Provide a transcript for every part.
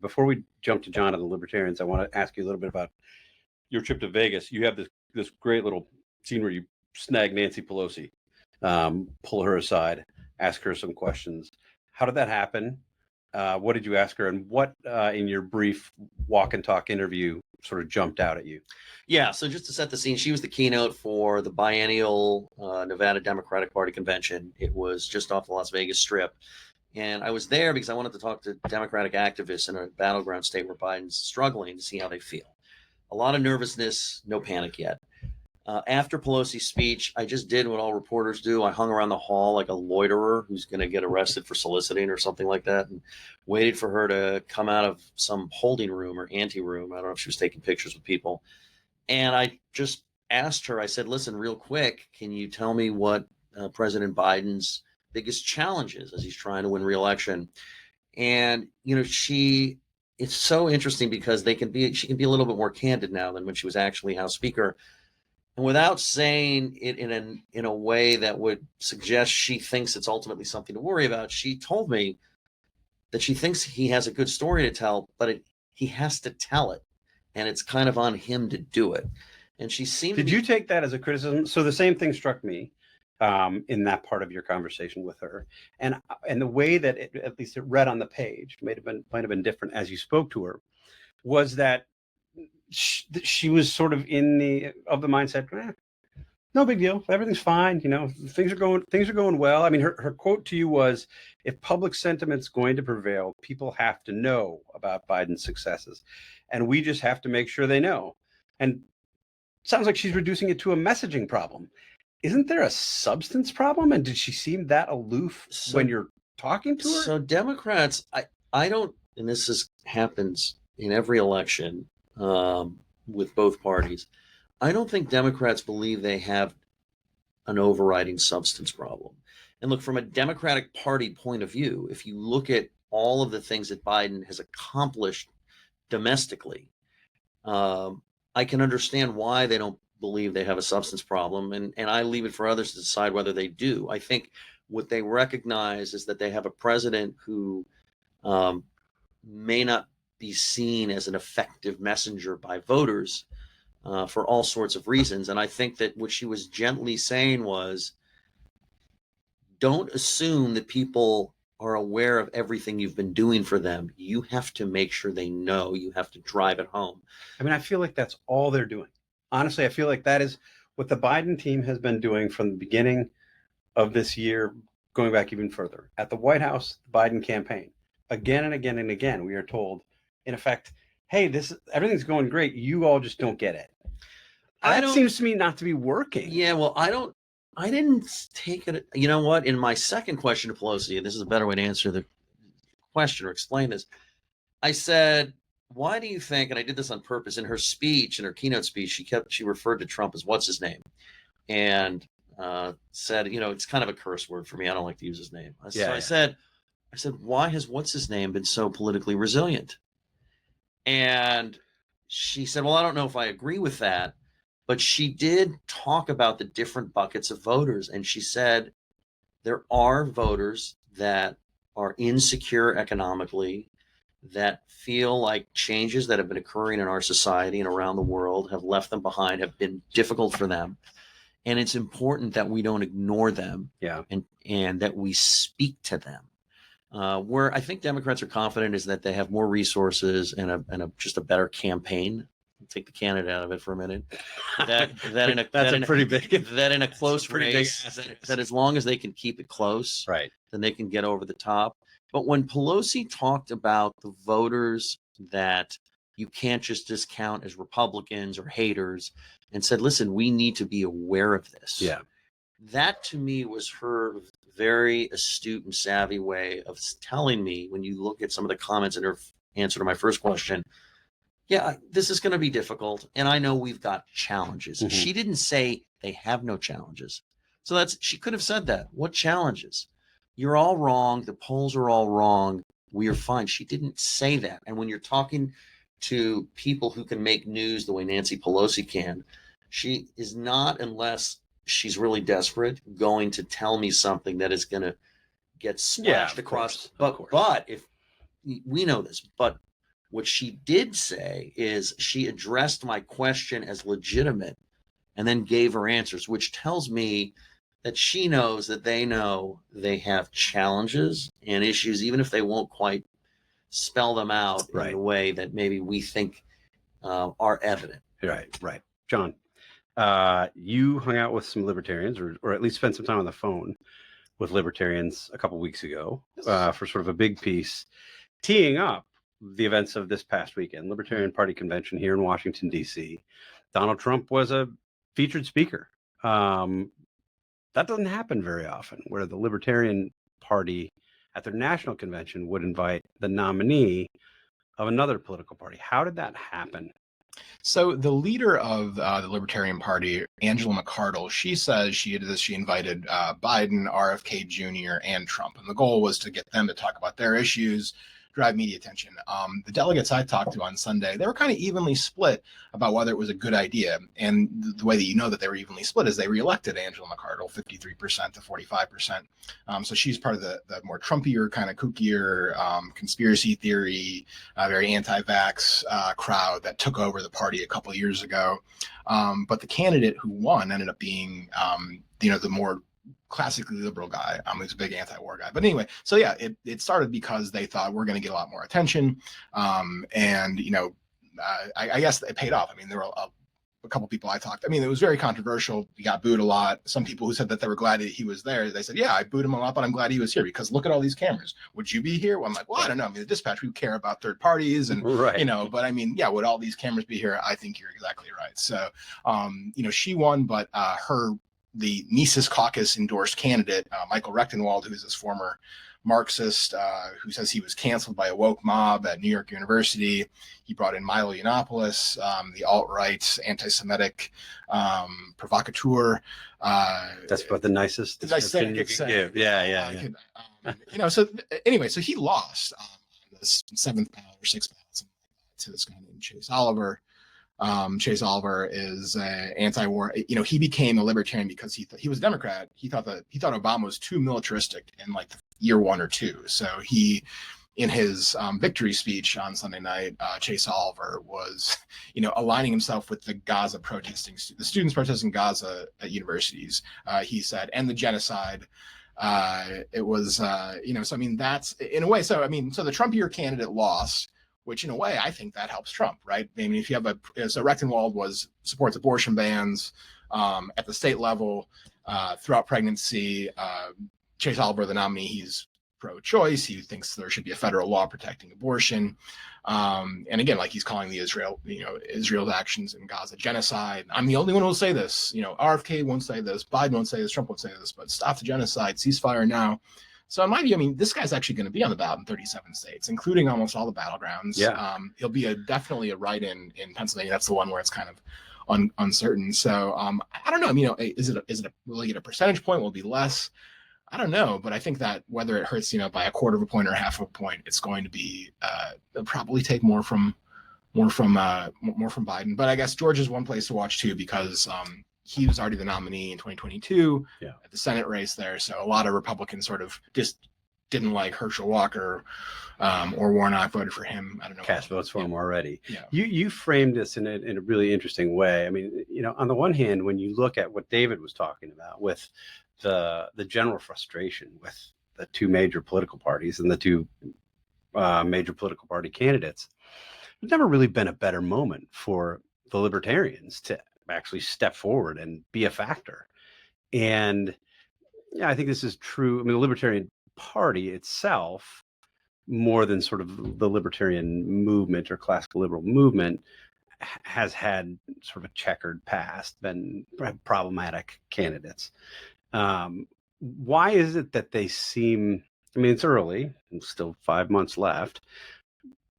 before we jump to John and the Libertarians, I want to ask you a little bit about your trip to Vegas. You have this great little scene where you snag Nancy Pelosi, pull her aside, ask her some questions. How did that happen? What did you ask her? And what in your brief walk and talk interview sort of jumped out at you? Yeah, so just to set the scene, she was the keynote for the biennial Nevada Democratic Party convention. It was just off the Las Vegas Strip. And I was there because I wanted to talk to Democratic activists in a battleground state where Biden's struggling to see how they feel. A lot of nervousness, no panic yet. After Pelosi's speech, I just did what all reporters do. I hung around the hall like a loiterer who's going to get arrested for soliciting or something like that, and waited for her to come out of some holding room or ante room. I don't know if she was taking pictures with people. And I just asked her, I said, listen, real quick, can you tell me what President Biden's biggest challenge is as he's trying to win re-election? And, you know, it's so interesting because she can be a little bit more candid now than when she was actually House Speaker. And without saying it in a way that would suggest she thinks it's ultimately something to worry about, she told me that she thinks he has a good story to tell, but he has to tell it. And it's kind of on him to do it. And she seemed Did you take that as a criticism? So the same thing struck me in that part of your conversation with her. And the way that at least it read on the page, might have been different as you spoke to her, was that she was sort of in the mindset, no big deal, everything's fine, you know, things are going well. I mean, her quote to you was, if public sentiment's going to prevail, people have to know about Biden's successes, and we just have to make sure they know. And it sounds like she's reducing it to a messaging problem. Isn't there a substance problem? And did she seem that aloof when you're talking to her? So Democrats, I don't, and happens in every election with both parties, I don't think Democrats believe they have an overriding substance problem. And look, from a Democratic Party point of view, if you look at all of the things that Biden has accomplished domestically, I can understand why they don't believe they have a substance problem. And I leave it for others to decide whether they do. I think what they recognize is that they have a president who may not be seen as an effective messenger by voters for all sorts of reasons. And I think that what she was gently saying was, don't assume that people are aware of everything you've been doing for them. You have to make sure they know. You have to drive it home. I mean, I feel like that's all they're doing. Honestly, I feel like that is what the Biden team has been doing from the beginning of this year, going back even further. At the White House, the Biden campaign, again and again and again, we are told, in effect, hey, everything's going great. You all just don't get it. That seems to me not to be working. Yeah, well, I didn't take it. You know what? In my second question to Pelosi, and this is a better way to answer the question or explain this, I said, why do you think, and I did this on purpose, in her speech, in her keynote speech, she referred to Trump as what's his name, and said, you know, it's kind of a curse word for me. I don't like to use his name. I said, why has what's his name been so politically resilient? And she said, well, I don't know if I agree with that. But she did talk about the different buckets of voters. And she said, there are voters that are insecure economically, that feel like changes that have been occurring in our society and around the world have left them behind, have been difficult for them. And it's important that we don't ignore them, and that we speak to them. Where I think Democrats are confident is that they have more resources and just a better campaign. Take the candidate out of it for a minute. That in a close race, that as long as they can keep it close, right, then they can get over the top. But when Pelosi talked about the voters that you can't just discount as Republicans or haters, and said, listen, we need to be aware of this. Yeah. That to me was her very astute and savvy way of telling me, when you look at some of the comments in her answer to my first question, yeah, this is going to be difficult. And I know we've got challenges. Mm-hmm. She didn't say they have no challenges. So she could have said that. What challenges? You're all wrong. The polls are all wrong. We are fine. She didn't say that. And when you're talking to people who can make news the way Nancy Pelosi can, she is not, unless she's really desperate, going to tell me something that is going to get splashed across. But if we know this, but What she did say is she addressed my question as legitimate and then gave her answers, which tells me that she knows that they know they have challenges and issues, even if they won't quite spell them out in the way that maybe we think are evident. Right. John, you hung out with some libertarians, or at least spent some time on the phone with libertarians a couple weeks ago for sort of a big piece, teeing up the events of this past weekend, Libertarian Party convention here in Washington, D.C. Donald Trump was a featured speaker. That doesn't happen very often, where the Libertarian Party at their national convention would invite the nominee of another political party. How did that happen? So the leader of the Libertarian Party, Angela McCardle, she says she invited Biden, RFK Jr., and Trump. And the goal was to get them to talk about their issues, drive media attention. The delegates I talked to on Sunday, they were kind of evenly split about whether it was a good idea. And the way that you know that they were evenly split is they reelected Angela McCardle 53% to 45%. So she's part of the more Trumpier, kind of kookier, conspiracy theory, very anti-vax crowd that took over the party a couple of years ago. But the candidate who won ended up being, the more classically liberal guy. He's a big anti-war guy. But anyway, so yeah, it started because they thought we're going to get a lot more attention. I guess it paid off. I mean, there were a couple people I talked. I mean, it was very controversial. He got booed a lot. Some people who said that they were glad that he was there, they said, yeah, I booed him a lot, but I'm glad he was here because look at all these cameras. Would you be here? Well, I'm like, well, I don't know. I mean, the Dispatch, we care about third parties and, but I mean, yeah, would all these cameras be here? I think you're exactly right. So, she won, but the Mises Caucus endorsed candidate, Michael Rechtenwald, who is this former Marxist who says he was canceled by a woke mob at New York University. He brought in Milo Yiannopoulos, the alt-right, anti-Semitic provocateur. That's about the nicest description you can give. Yeah. So anyway, so he lost the seventh ballot or sixth ballot, something like that, to this guy named Chase Oliver. Chase Oliver is anti-war. He became a libertarian because he was a Democrat. He thought Obama was too militaristic in like year 1 or 2. So he, in his victory speech on Sunday night, Chase Oliver was, aligning himself with the Gaza the students protesting Gaza at universities. He said, and the genocide. It was, so I mean, that's in a way. So I mean, so the Trumpier candidate lost, which in a way, I think that helps Trump, right? I mean, if you have so Rechtenwald supports abortion bans at the state level throughout pregnancy. Chase Oliver, the nominee, he's pro-choice. He thinks there should be a federal law protecting abortion. And again, like he's calling Israel's actions in Gaza genocide. I'm the only one who will say this. RFK won't say this, Biden won't say this, Trump won't say this, but stop the genocide, ceasefire now. So in my view, I mean, this guy's actually going to be on the ballot in 37 states, including almost all the battlegrounds. Yeah. He'll be definitely a write-in in Pennsylvania. That's the one where it's kind of uncertain. So I don't know. I mean, will he get a percentage point? Will it be less? I don't know. But I think that whether it hurts, by a quarter of a point or half of a point, it's going to be probably take more from Biden. But I guess Georgia's one place to watch too, because he was already the nominee in 2022 at the Senate race there. So a lot of Republicans sort of just didn't like Herschel Walker or Warnock, voted for him. I don't know. Cast votes for him already. Yeah. You framed this in a really interesting way. I mean, on the one hand, when you look at what David was talking about with the general frustration with the two major political parties and the two major political party candidates, there's never really been a better moment for the libertarians to actually step forward and be a factor. And I think this is true. I mean, the Libertarian Party itself, more than sort of the libertarian movement or classical liberal movement, has had sort of a checkered past, been problematic candidates. Why is it that they seem, I mean, it's early, still 5 months left,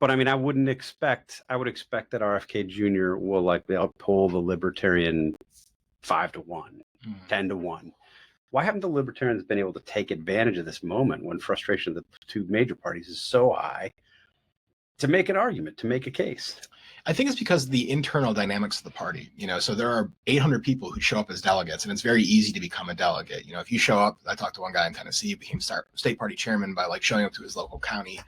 but I mean, I would expect that RFK Jr. will likely outpoll the Libertarian 5-1, 10-1. Why haven't the Libertarians been able to take advantage of this moment when frustration of the two major parties is so high to make an argument, to make a case? I think it's because the internal dynamics of the party, so there are 800 people who show up as delegates, and it's very easy to become a delegate. If you show up, I talked to one guy in Tennessee, he became state party chairman by like showing up to his local county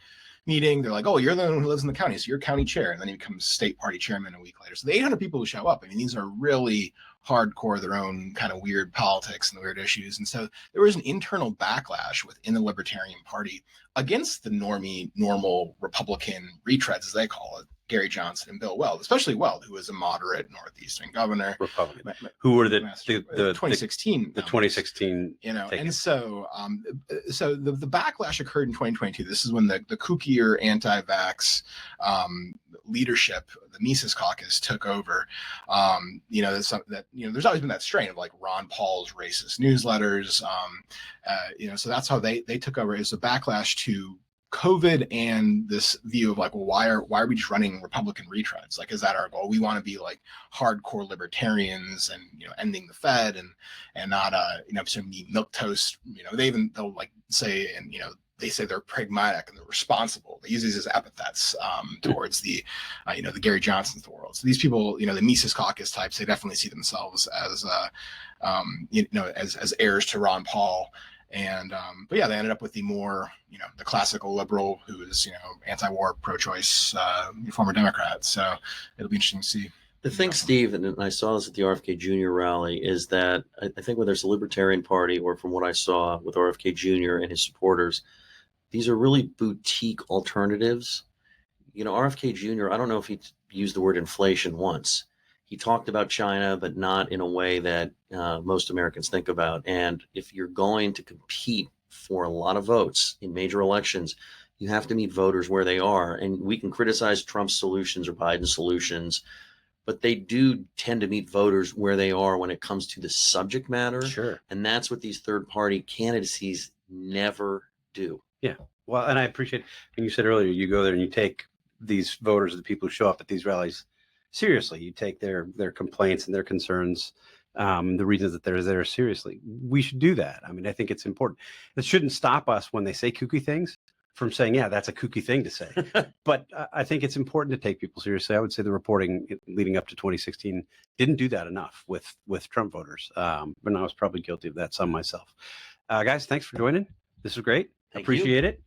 meeting. They're like, oh, you're the one who lives in the county, so you're county chair. And then he becomes state party chairman a week later. So the 800 people who show up, I mean, these are really hardcore, their own kind of weird politics and weird issues. And so there was an internal backlash within the Libertarian Party against the normal Republican retreads, as they call it, Gary Johnson and Bill Weld, especially Weld, who was a moderate Northeastern governor. Republican. Who were the 2016. The 2016. You know, ticket. and so the backlash occurred in 2022. This is when the kookier anti-vax leadership, the Mises Caucus, took over. You know, there's always been that strain of like Ron Paul's racist newsletters. You know, so that's how they took over. Is a backlash to COVID and this view of like, well, why are we just running Republican retreads? Like, is that our goal? We want to be like hardcore libertarians and, you know, ending the Fed and not you know, some milquetoast. You know, they'll like say, and you know, they say they're pragmatic and they're responsible. They use these as epithets towards the you know, the Gary Johnsons of the world. So these people, you know, the Mises Caucus types, they definitely see themselves as you know, as heirs to Ron Paul. And but yeah, they ended up with the more, you know, the classical liberal who is, you know, anti-war, pro-choice, former Democrat. So it'll be interesting to see. The thing, Steve, and I saw this at the RFK Jr. rally, is that I think whether it's the Libertarian Party or from what I saw with RFK Jr. and his supporters, these are really boutique alternatives. You know, RFK Jr., I don't know if he used the word inflation once. He talked about China, but not in a way that most Americans think about. And if you're going to compete for a lot of votes in major elections, you have to meet voters where they are. And we can criticize Trump's solutions or Biden's solutions, but they do tend to meet voters where they are when it comes to the subject matter. Sure. And that's what these third-party candidacies never do. Yeah. Well, and I appreciate when you said earlier, you go there and you take these voters, the people who show up at these rallies, seriously. You take their complaints and their concerns, the reasons that they're there seriously. We should do that. I mean, I think it's important. It shouldn't stop us when they say kooky things from saying, yeah, that's a kooky thing to say. But I think it's important to take people seriously. I would say the reporting leading up to 2016 didn't do that enough with Trump voters. But I was probably guilty of that some myself. Guys, thanks for joining. This was great. Thank Appreciate you. it.